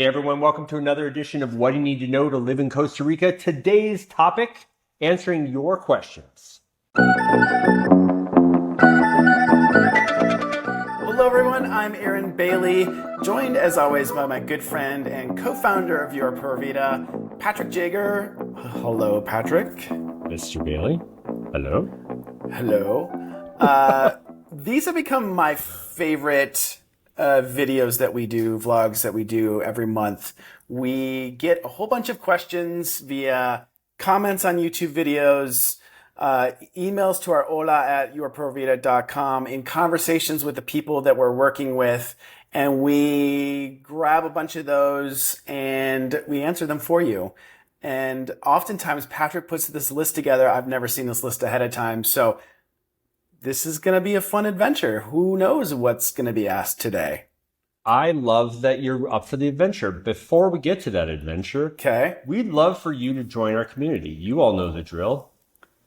Hey everyone, welcome to another edition of What You Need to Know to Live in Costa Rica. Today's topic, answering your questions. Hello everyone, I'm Aaron Bailey, joined as always by my good friend and co-founder of Your Pura Vida, Patrick Jager. Hello, Patrick. Mr. Bailey, hello. Hello. These have become my favorite videos that we do, vlogs that we do every month. We get a whole bunch of questions via comments on YouTube videos, emails to our hola@yourpuravida.com, in conversations with the people that we're working with, and we grab a bunch of those and we answer them for you. And oftentimes Patrick puts this list together. I've never seen this list ahead of time, so this is going to be a fun adventure. Who knows what's going to be asked today? I love that you're up for the adventure. Before we get to that adventure, Okay. we'd love for you to join our community. You all know the drill.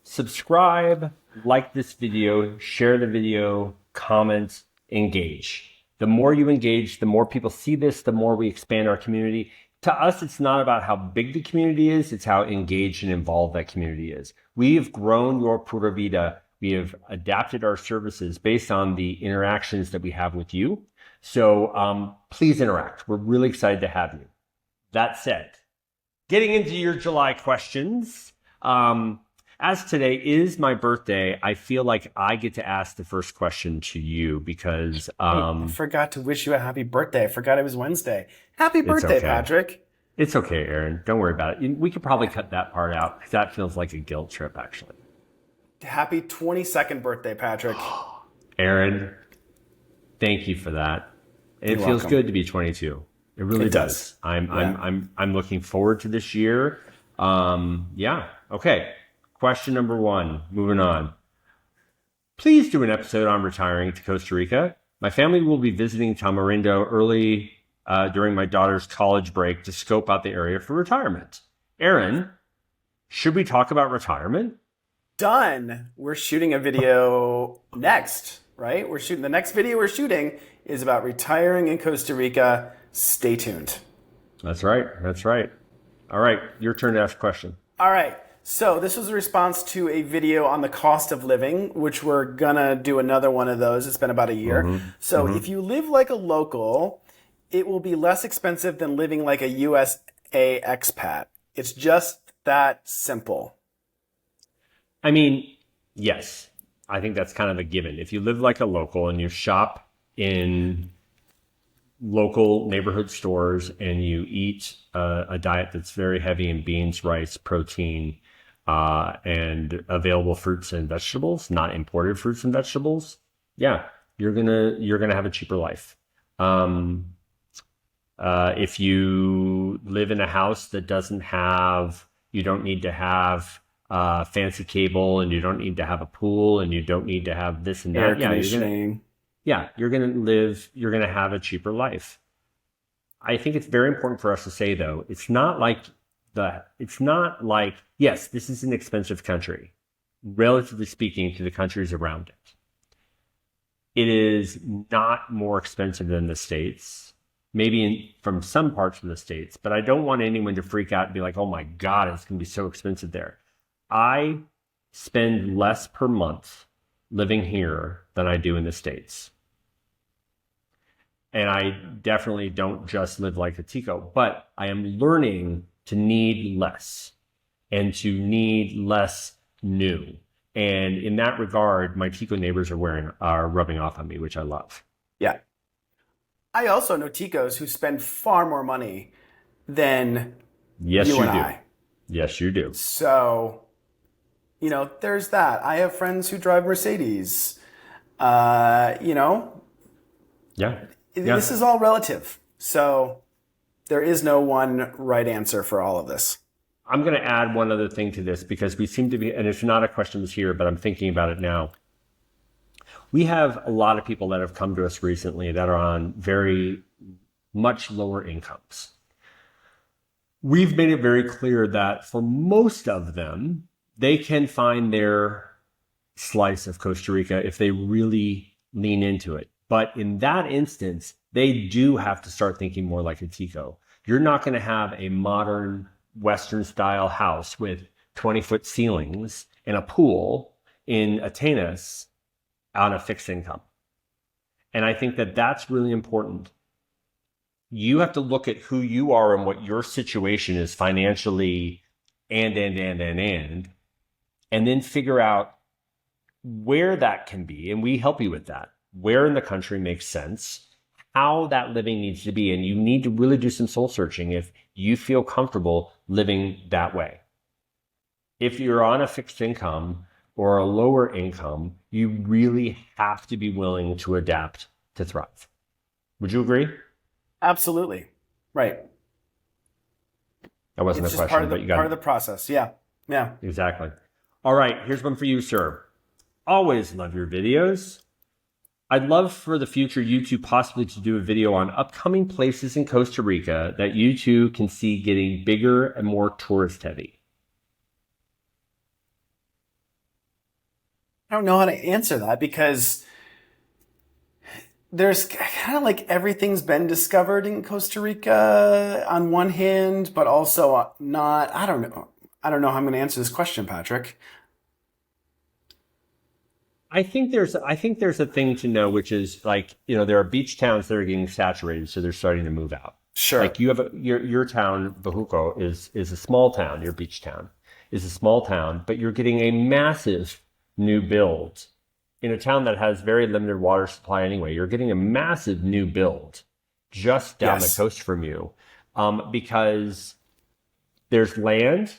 Subscribe, like this video, share the video, comment, engage. The more you engage, the more people see this, the more we expand our community. To us, it's not about how big the community is, it's how engaged and involved that community is. We have grown Your Pura Vida. We have adapted our services based on the interactions that we have with you. So please interact. We're really excited to have you. That said, getting into your July questions. As today is my birthday, I feel like I get to ask the first question to you because I forgot to wish you a happy birthday. I forgot it was Wednesday. Happy birthday, okay. Patrick. It's okay, Aaron. Don't worry about it. We could probably cut that part out because that feels like a guilt trip, actually. Happy 22nd birthday, Patrick. Aaron, thank you for that. It You're feels welcome. good to be 22. It really does. I'm looking forward to this year. Yeah. Okay. Question number one. Moving on. Please do an episode on retiring to Costa Rica. My family will be visiting Tamarindo early during my daughter's college break to scope out the area for retirement. Aaron, should we talk about retirement? Done. We're shooting a video next, right? The next video we're shooting is about retiring in Costa Rica. Stay tuned. That's right. That's right. All right. Your turn to ask a question. All right. So this was a response to a video on the cost of living, which we're gonna do another one of those. It's been about a year. So if you live like a local, it will be less expensive than living like a USA expat. It's just that simple. I mean, yes, I think that's kind of a given. If you live like a local and you shop in local neighborhood stores and you eat a diet that's very heavy in beans, rice, protein, and available fruits and vegetables, not imported fruits and vegetables, yeah, you're gonna have a cheaper life. If you live in a house that you don't need to have fancy cable, and you don't need to have a pool, and you don't need to have this and that. Air conditioning. You're gonna have a cheaper life. I think it's very important for us to say, though, it's not like, yes, this is an expensive country, relatively speaking to the countries around it. It is not more expensive than the States, maybe from some parts of the States, but I don't want anyone to freak out and be like, oh my God, it's gonna be so expensive there. I spend less per month living here than I do in the States. And I definitely don't just live like a Tico, but I am learning to need less and to need less new. And in that regard, my Tico neighbors are rubbing off on me, which I love. Yeah. I also know Ticos who spend far more money than Yes, you you and do. I. Yes, you do. So, there's that. I have friends who drive Mercedes. Yeah. This is all relative. So there is no one right answer for all of this. I'm going to add one other thing to this because we seem to be, and it's not a question that's here, but I'm thinking about it now. We have a lot of people that have come to us recently that are on very much lower incomes. We've made it very clear that for most of them, they can find their slice of Costa Rica if they really lean into it. But in that instance, they do have to start thinking more like a Tico. You're not going to have a modern Western style house with 20-foot ceilings and a pool in Atenas on a fixed income. And I think that that's really important. You have to look at who you are and what your situation is financially and then figure out where that can be. And we help you with that. Where in the country makes sense, how that living needs to be. And you need to really do some soul searching if you feel comfortable living that way. If you're on a fixed income or a lower income, you really have to be willing to adapt to thrive. Would you agree? Absolutely. Right. That wasn't It's a just question, but you got part of the process. Yeah. Yeah. Exactly. All right, here's one for you, sir. Always love your videos. I'd love for the future you two possibly to do a video on upcoming places in Costa Rica that you two can see getting bigger and more tourist heavy. I don't know how to answer that because there's kind of like everything's been discovered in Costa Rica on one hand, but also not. I don't know. I don't know how I'm going to answer this question, Patrick. I think there's a thing to know, which is like, there are beach towns that are getting saturated, so they're starting to move out. Sure. Like you have your town, Bajuco, is a small town. Your beach town is a small town, but you're getting a massive new build in a town that has very limited water supply anyway. You're getting a massive new build just down the coast from you, because there's land,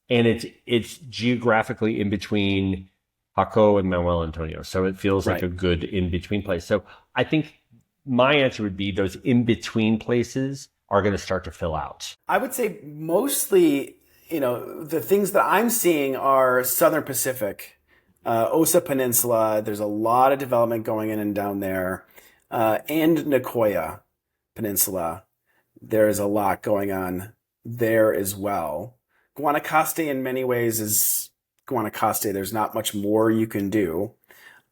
and it's geographically in between Jaco and Manuel Antonio. So it feels like a good in-between place. So I think my answer would be those in-between places are going to start to fill out. I would say mostly, the things that I'm seeing are Southern Pacific, Osa Peninsula. There's a lot of development going in and down there, and Nicoya Peninsula. There's a lot going on there as well. Guanacaste in many ways is Guanacaste. There's not much more you can do.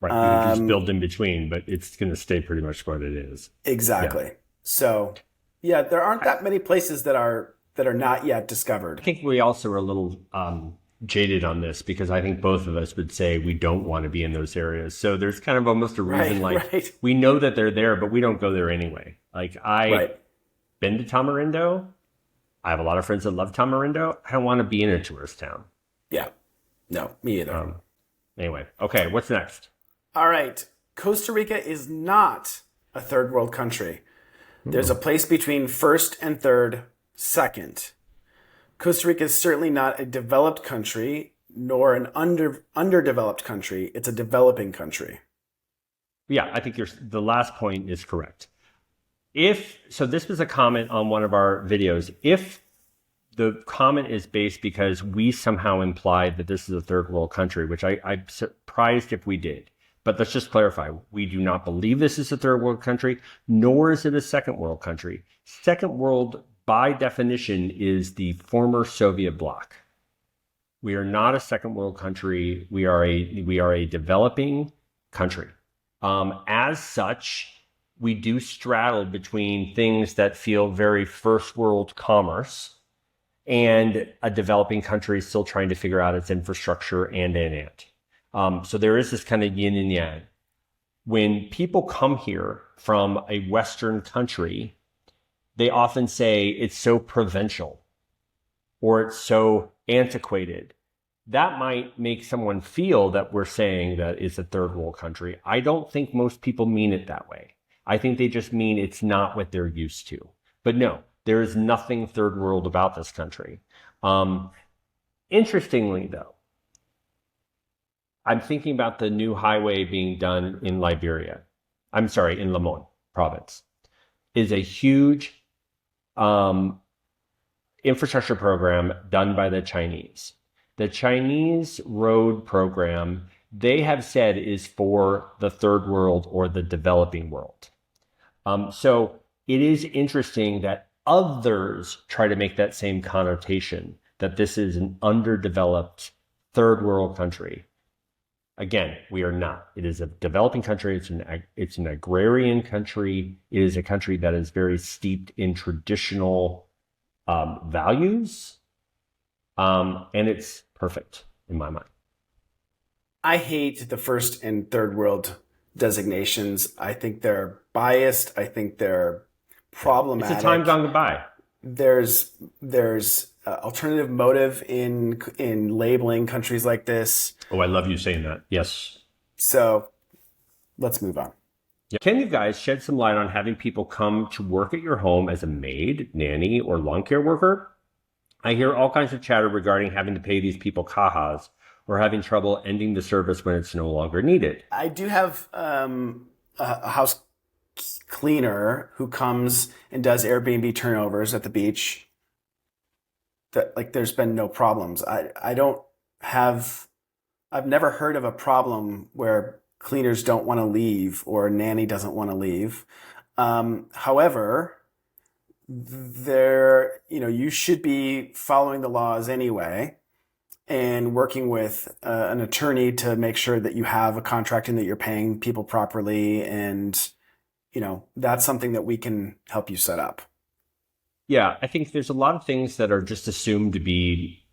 Right. You can just build in between, but it's going to stay pretty much what it is. Exactly. Yeah. So, yeah, there aren't that many places that are not yet discovered. I think we also are a little jaded on this because I think both of us would say we don't want to be in those areas. So there's kind of almost a reason we know that they're there, but we don't go there anyway. Like I've been to Tamarindo. I have a lot of friends that love Tamarindo. I don't want to be in a tourist town. Yeah. No, me either. Anyway, okay, what's next? All right. Costa Rica is not a third world country. There's a place between first and third, second. Costa Rica is certainly not a developed country, nor an underdeveloped country. It's a developing country. Yeah, I think the last point is correct. So this was a comment on one of our videos. If the comment is based because we somehow implied that this is a third world country, which I'm surprised if we did. But let's just clarify. We do not believe this is a third world country, nor is it a second world country. Second world, by definition, is the former Soviet bloc. We are not a second world country. We are a developing country. As such, we do straddle between things that feel very first world commerce and a developing country still trying to figure out its infrastructure and. So there is this kind of yin and yang. When people come here from a Western country, they often say it's so provincial or it's so antiquated. That might make someone feel that we're saying that it's a third world country. I don't think most people mean it that way. I think they just mean it's not what they're used to. But no, there is nothing third world about this country. Interestingly, though, I'm thinking about the new highway being done in Liberia. I'm sorry, in Limon province. Is a huge infrastructure program done by the Chinese. The Chinese road program, they have said, is for the third world or the developing world. So it is interesting that others try to make that same connotation, that this is an underdeveloped third world country. Again, we are not. It is a developing country. It's an agrarian country. It is a country that is very steeped in traditional values, and it's perfect in my mind. I hate the first and third world designations. I think they're biased. I think they're problematic. It's a time gone goodbye. There's alternative motive in labeling countries like this. Oh, I love you saying that. Yes. So let's move on. Can you guys shed some light on having people come to work at your home as a maid, nanny, or lawn care worker? I hear all kinds of chatter regarding having to pay these people CAJAs or having trouble ending the service when it's no longer needed. I do have a house cleaner who comes and does Airbnb turnovers at the beach. That, like, there's been no problems. I've never heard of a problem where cleaners don't want to leave or a nanny doesn't want to leave. However, you should be following the laws anyway and working with an attorney to make sure that you have a contract and that you're paying people properly. And, that's something that we can help you set up. Yeah, I think there's a lot of things that are just assumed to be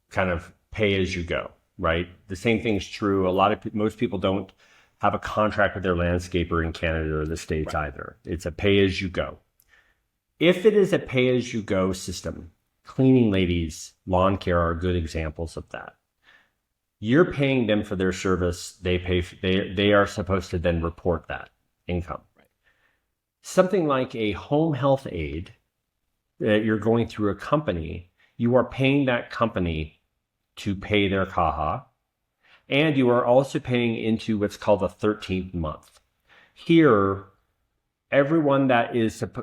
kind of pay as you go, right? The same thing's true. Most people don't have a contract with their landscaper in Canada or the States either. It's a pay as you go. If it is a pay as you go system, cleaning ladies, lawn care are good examples of that. You're paying them for their service. They are supposed to then report that income. Right. Something like a home health aide that you're going through a company, you are paying that company to pay their CAJA, and you are also paying into what's called the 13th month. Here, everyone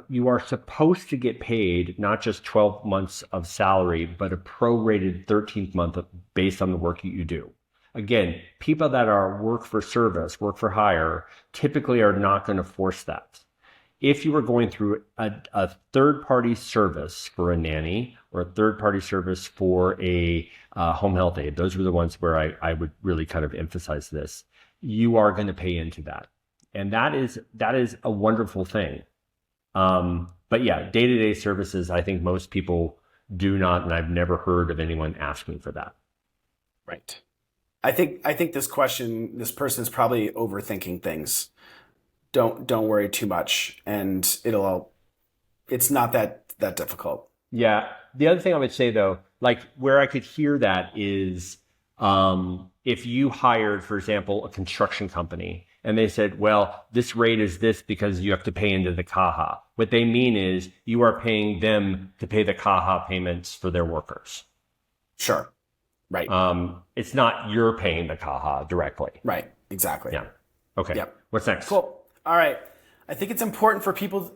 you are supposed to get paid not just 12 months of salary, but a prorated 13th month based on the work that you do. Again, people that are work for service, work for hire, typically are not going to force that. If you were going through a third-party service for a nanny or a third-party service for a home health aide, those were the ones where I would really kind of emphasize this. You are going to pay into that. And that is a wonderful thing. But yeah, day-to-day services, I think most people do not, and I've never heard of anyone asking for that. Right. I think this person is probably overthinking things. Don't worry too much, and it's not that difficult. Yeah. The other thing I would say though, like where I could hear that is if you hired, for example, a construction company and they said, well, this rate is this because you have to pay into the CAJA. What they mean is you are paying them to pay the CAJA payments for their workers. Sure. Right. It's not you're paying the CAJA directly. Right. Exactly. Yeah. Okay. Yep. What's next? Cool. All right. I think it's important for people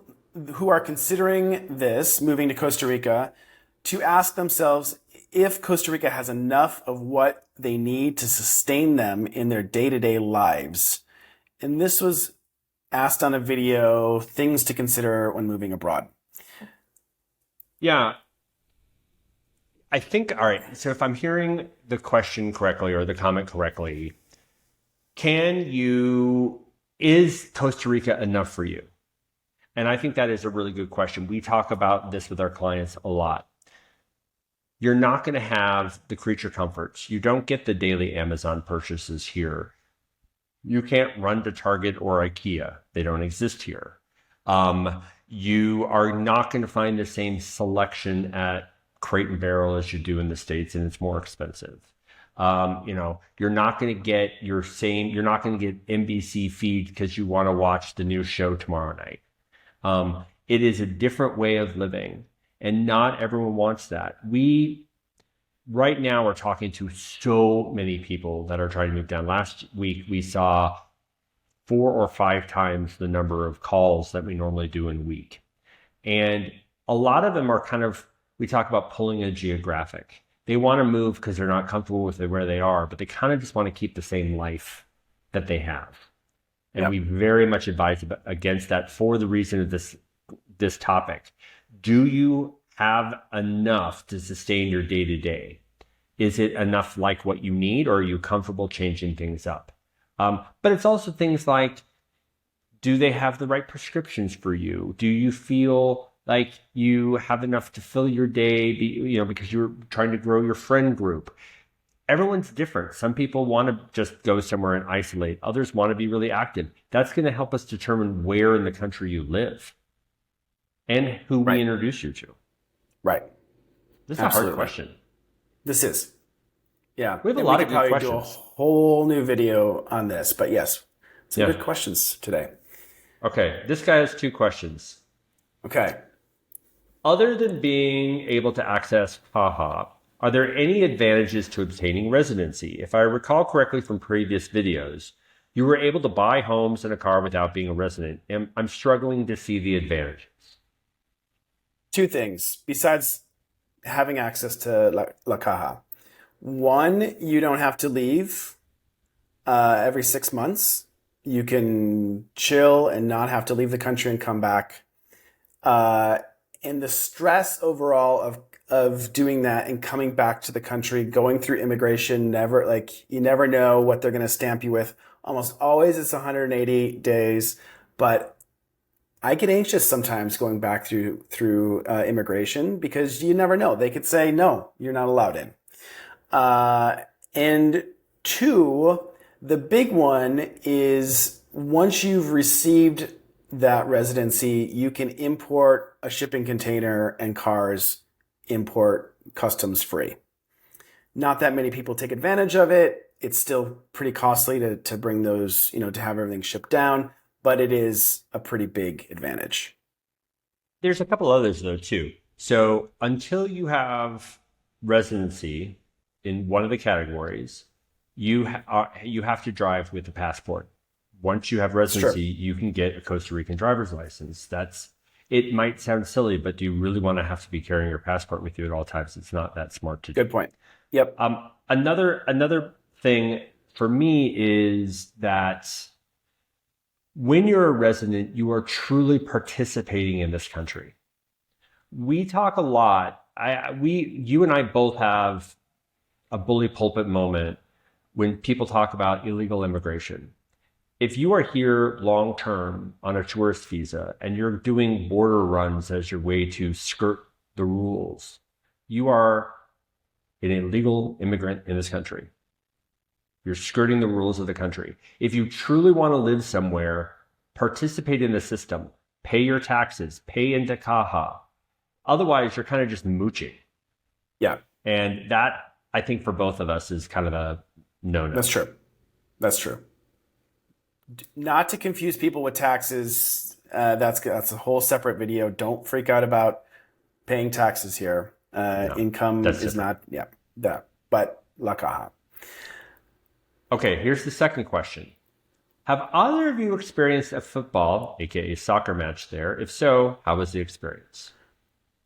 who are considering moving to Costa Rica, to ask themselves if Costa Rica has enough of what they need to sustain them in their day-to-day lives. And this was asked on a video, things to consider when moving abroad. Yeah. I think, all right, so if I'm hearing the question correctly or the comment correctly, is Costa Rica enough for you? And I think that is a really good question. We talk about this with our clients a lot. You're not going to have the creature comforts. You don't get the daily Amazon purchases here. You can't run to Target or IKEA. They don't exist here. You are not going to find the same selection at Crate and Barrel as you do in the States, and it's more expensive. You're not going to get you're not going to get NBC feed because you want to watch the new show tomorrow night. It is a different way of living, and not everyone wants that. We right now are talking to so many people that are trying to move down. Last week, we saw 4 or 5 times the number of calls that we normally do in a week. And a lot of them are we talk about pulling a geographic. They want to move because they're not comfortable with where they are, but they kind of just want to keep the same life that they have. And we very much advise against that for the reason of this topic. Do you have enough to sustain your day-to-day? Is it enough like what you need, or are you comfortable changing things up? But it's also things like, do they have the right prescriptions for you? Do you feel like you have enough to fill your day, because you're trying to grow your friend group? Everyone's different. Some people want to just go somewhere and isolate. Others want to be really active. That's going to help us determine where in the country you live and who we Right. introduce you to. Right. This is a hard question. This is. Yeah. We have a And lot we of could good probably do a questions. whole new video on this, but yes, some Yeah. good questions today. Okay, this guy has 2 questions. Okay. Other than being able to access CAJA, are there any advantages to obtaining residency? If I recall correctly from previous videos, you were able to buy homes and a car without being a resident. And I'm struggling to see the advantages. 2 things besides having access to La Caja. One, you don't have to leave every 6 months. You can chill and not have to leave the country and come back. And the stress overall of doing that and coming back to the country, going through immigration, you never know what they're going to stamp you with. Almost always it's 180 days, but I get anxious sometimes going back through immigration because you never know. They could say, no, you're not allowed in. And 2, the big one is once you've received that residency, you can import a shipping container and cars import customs free. Not that many people take advantage of it. It's still pretty costly to bring those, to have everything shipped down, but it is a pretty big advantage. There's a couple others though too. So until you have residency in one of the categories, you have to drive with a passport. Once you have residency, you can get a Costa Rican driver's license. It might sound silly, but do you really want to have to be carrying your passport with you at all times? It's not that smart to do. Good point. Yep. Another thing for me is that when you're a resident, you are truly participating in this country. We talk a lot. You and I both have a bully pulpit moment when people talk about illegal immigration. If you are here long term on a tourist visa and you're doing border runs as your way to skirt the rules, you are an illegal immigrant in this country. You're skirting the rules of the country. If you truly want to live somewhere, participate in the system, pay your taxes, pay into CAJA. Otherwise, you're kind of just mooching. Yeah. And that, I think, for both of us is kind of a no-no. That's true. That's true. Not to confuse people with taxes. That's a whole separate video. Don't freak out about paying taxes here. Income is not, that. But La Caja. Okay, here's the second question. Have either of you experienced a football, aka soccer match there? If so, how was the experience?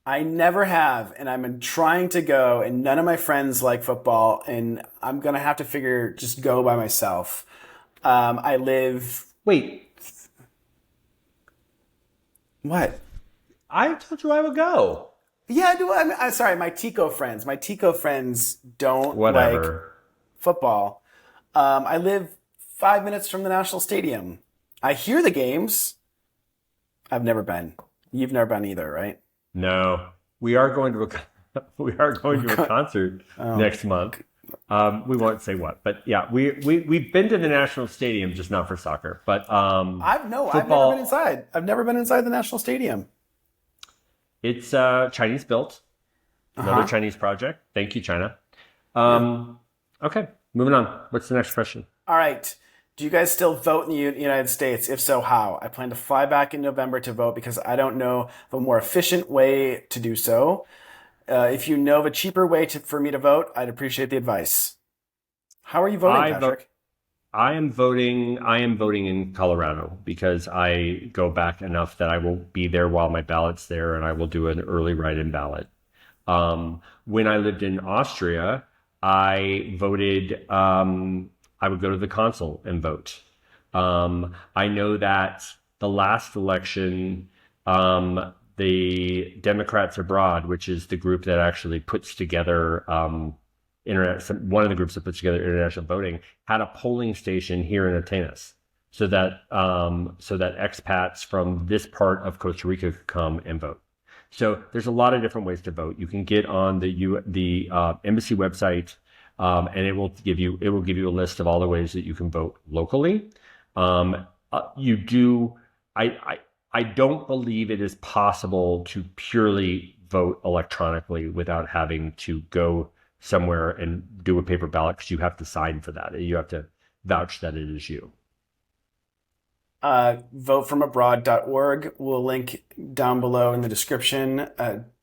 I never have, and I'm trying to go, and none of my friends like football, and I'm going to have to just go by myself. I live... Wait. What? I told you I would go. Yeah, I'm sorry, my Tico friends. My Tico friends don't like football. I live 5 minutes from the National Stadium. I hear the games. I've never been. You've never been either, right? No. We are going to a concert next month. We won't say what, but yeah, we've been to the National Stadium, just not for soccer. But I've never been inside. I've never been inside the National Stadium. It's Chinese built, another Chinese project. Thank you, China. Okay, moving on. What's the next question? All right. Do you guys still vote in the United States? If so, how? I plan to fly back in November to vote because I don't know of a more efficient way to do so. If you know of a cheaper way for me to vote, I'd appreciate the advice. How are you voting, Patrick? I am voting in Colorado because I go back enough that I will be there while my ballot's there, and I will do an early write-in ballot. When I lived in Austria, I voted. I would go to the consul and vote. I know that the last election, the Democrats Abroad, which is the group that actually puts together one of the groups that put together international voting had a polling station here in Atenas, so that expats from this part of Costa Rica could come and vote. So there's a lot of different ways to vote. You can get on the embassy website, and it will give you a list of all the ways that you can vote locally. You do. I don't believe it is possible to purely vote electronically without having to go somewhere and do a paper ballot, because you have to sign for that. You have to vouch that it is you. Votefromabroad.org. We'll link down below in the description.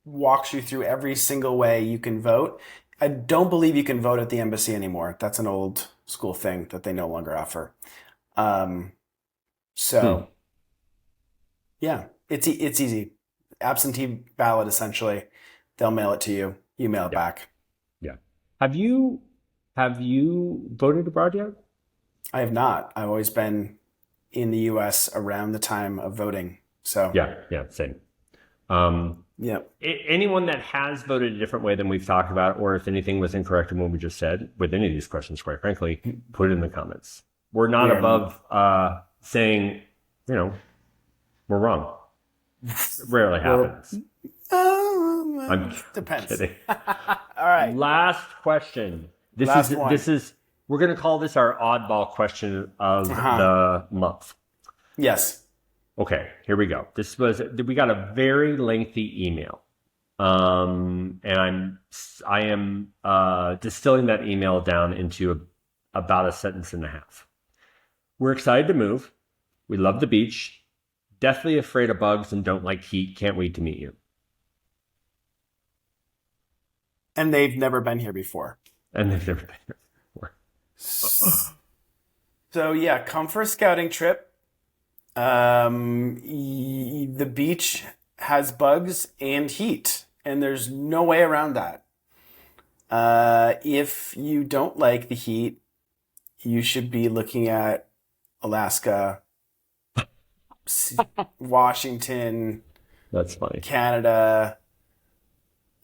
Walks you through every single way you can vote. I don't believe you can vote at the embassy anymore. That's an old school thing that they no longer offer. Yeah, it's easy. Absentee ballot, essentially. They'll mail it to you. You mail it back. Yeah. Have you voted abroad yet? I have not. I've always been in the U.S. around the time of voting. So yeah, same. Anyone that has voted a different way than we've talked about, or if anything was incorrect in what we just said with any of these questions, quite frankly, put it in the comments. We're not above saying, we're wrong. It rarely happens. I'm depends. kidding. All right. Last question. This is we're going to call this our oddball question of the month. Yes. Okay, here we go. We got a very lengthy email. And I am distilling that email down into about a sentence and a half. We're excited to move. We love the beach. Deathly afraid of bugs and don't like heat. Can't wait to meet you. And they've never been here before. So yeah, come for a scouting trip. The beach has bugs and heat, and there's no way around that. If you don't like the heat, you should be looking at Alaska, Washington. That's funny. Canada.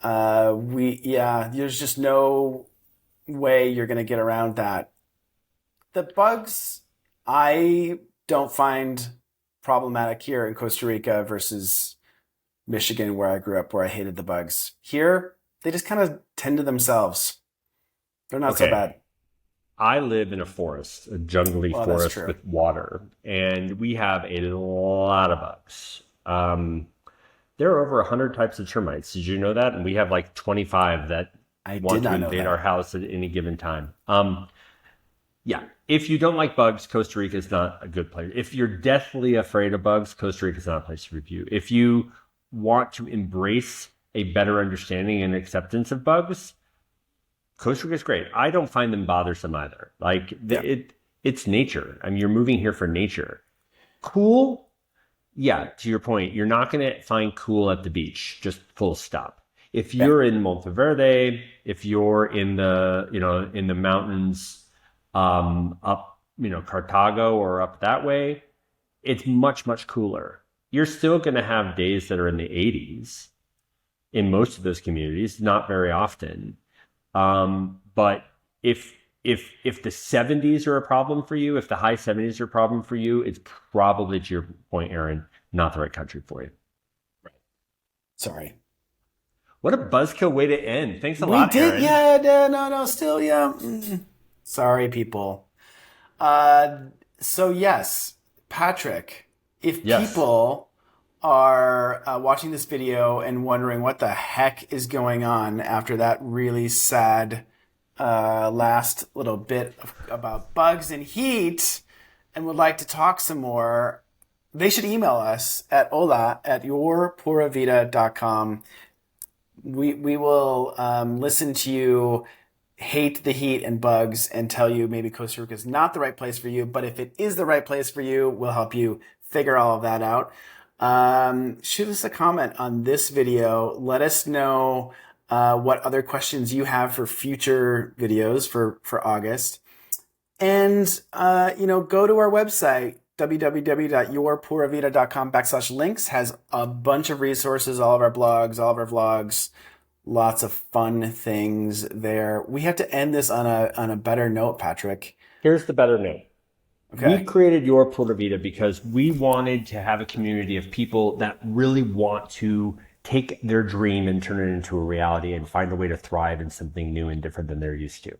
There's just no way you're going to get around that. The bugs, I don't find problematic here in Costa Rica versus Michigan, where I grew up, where I hated the bugs. Here, they just kind of tend to themselves. They're not so bad. I live in a forest, a jungly forest with water, and we have a lot of bugs. There are over 100 types of termites. Did you know that? And we have like 25 that want to invade our house at any given time. If you don't like bugs, Costa Rica is not a good place. If you're deathly afraid of bugs, Costa Rica is not a place for you. If you want to embrace a better understanding and acceptance of bugs, Costa Rica is great. I don't find them bothersome either. It's nature. I mean, you're moving here for nature. Cool. Yeah, to your point, you're not going to find cool at the beach, just full stop. If you're in Monteverde, if you're in the mountains up, Cartago or up that way, it's much, much cooler. You're still going to have days that are in the 80s in most of those communities, not very often. But if the 70s are a problem for you, if the high 70s are a problem for you, it's probably, to your point, Aaron, not the right country for you. Right. Sorry. What a buzzkill way to end. Thanks a lot, Aaron. Still. Sorry, people. So yes, Patrick, if people are watching this video and wondering what the heck is going on after that really sad last little bit about bugs and heat and would like to talk some more, they should email us at hola@yourpuravida.com. We will listen to you hate the heat and bugs and tell you maybe Costa Rica is not the right place for you, but if it is the right place for you, we'll help you figure all of that out. Shoot us a comment on this video. Let us know what other questions you have for future videos for August. And, go to our website, www.yourpuravida.com/links, has a bunch of resources, all of our blogs, all of our vlogs, Lots of fun things there. We have to end this on a better note, Patrick. Here's the better note. Okay. We created Your Pura Vida because we wanted to have a community of people that really want to take their dream and turn it into a reality and find a way to thrive in something new and different than they're used to.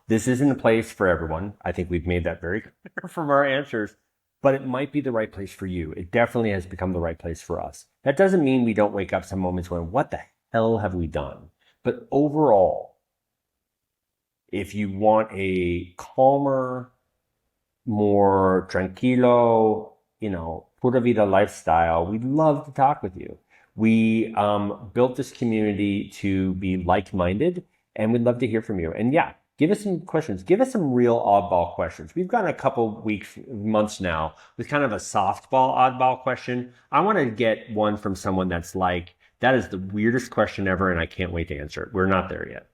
This isn't a place for everyone. I think we've made that very clear from our answers, but it might be the right place for you. It definitely has become the right place for us. That doesn't mean we don't wake up some moments going, what the hell have we done? But overall, if you want a calmer, more tranquilo, pura vida lifestyle, we'd love to talk with you. We built this community to be like-minded, and we'd love to hear from you. And yeah, give us some questions. Give us some real oddball questions. We've gotten a couple weeks, months now with kind of a softball oddball question. I want to get one from someone that's like, that is the weirdest question ever, and I can't wait to answer it. We're not there yet.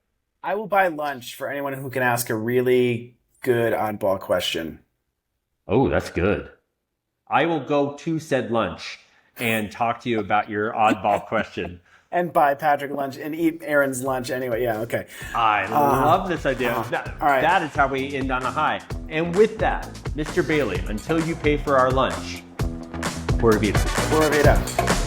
I will buy lunch for anyone who can ask a really good oddball question. Oh, that's good. I will go to said lunch and talk to you about your oddball question. And buy Patrick lunch and eat Aaron's lunch anyway. Yeah, okay. I love this idea. All right. That is how we end on a high. And with that, Mr. Bailey, until you pay for our lunch, Pura Vida. Pura vida.